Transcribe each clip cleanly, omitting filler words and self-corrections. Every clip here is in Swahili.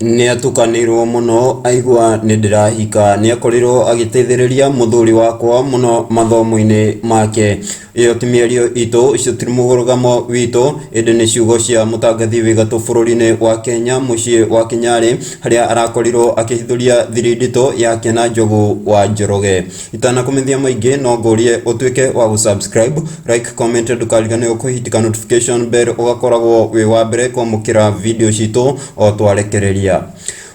ni atukanirwo muno aigua ni ndirahika ni akorirwo agiteithiriria muthuri wakwa muno mathomo-ini make. Iyo ti mĩario itu icio tiri mugurugamo witu indi ni ciugo cia mutangathi wi gatũ bũrũri-inĩ wa Kenya Mucii wa Kinyari haria arakorirwo akihithuria thiri ndito yake na Njogu wa Njoroge. Itanakumithia maingi no ngurie utuike wa gusubscribe, like, comment, ndukarigane kuhitika notification bell ugakoragwo wi wa mbere kwamukira video citu o twarekereria.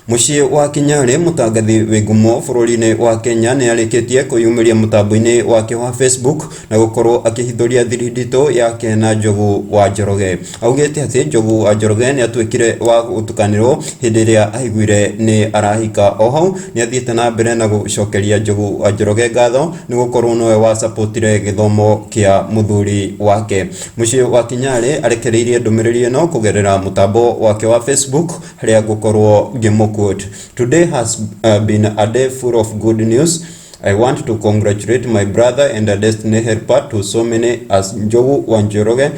Mucii wa Kinyari mutangathi wi ngumo bũrũri-inĩ wa Kenya ni arikitie kuyumiria mutambo-ini wake wa Facebook na gukorwo akihithuria thiri ndito yake na Njogu wa Njoroge. Augite ati Njogu wa Njoroge ni atuikire wa gutukanirwo hindi iria aiguire ni arahika. O hau ni athiite na mbere na gucokeria Njogu wa Njoroge ngatho ni gukorwo nowe wa supportire githomo kia muthuri wake. Mucii wa Kinyari arekereirie ndumiriri ino kugerera mutambo wake wa Facebook haria gukorwo ngimu quote, "Today has been a day full of good news. I want to congratulate my brother and a destiny helper to so many as Njogu wa Njoroge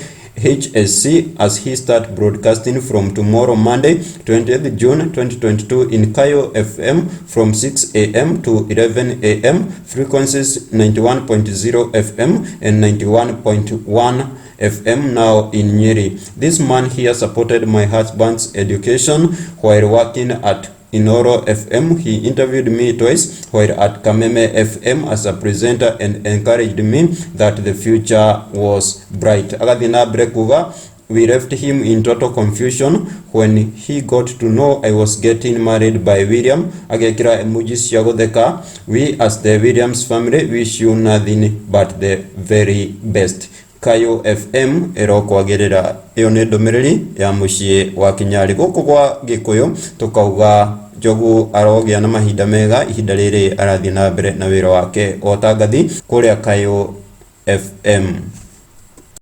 HSC as he start broadcasting from tomorrow Monday 20th June 2022 in Kayo FM from 6 a.m. to 11 a.m. frequencies 91.0 FM and 91.1 FM now in Njeri. This man here supported my husband's education while working at Inoro FM. He interviewed me twice while at Kameme FM as a presenter and encouraged me that the future was bright." Agathina brekuga, "We left him in total confusion when he got to know I was getting married by William." Agekira emojis cia gutheka. "We as the Williams family wish you nothing but the very best. Kayo FM erokwagirira." Iyo ni ndumiriri ya Mucii wa Kinyari. Guku gwa Gikuyu tukauga Njogu arogia na mahinda mega ihinda riri arathi na mbere na wira wake o tangathi kuria Kayo FM.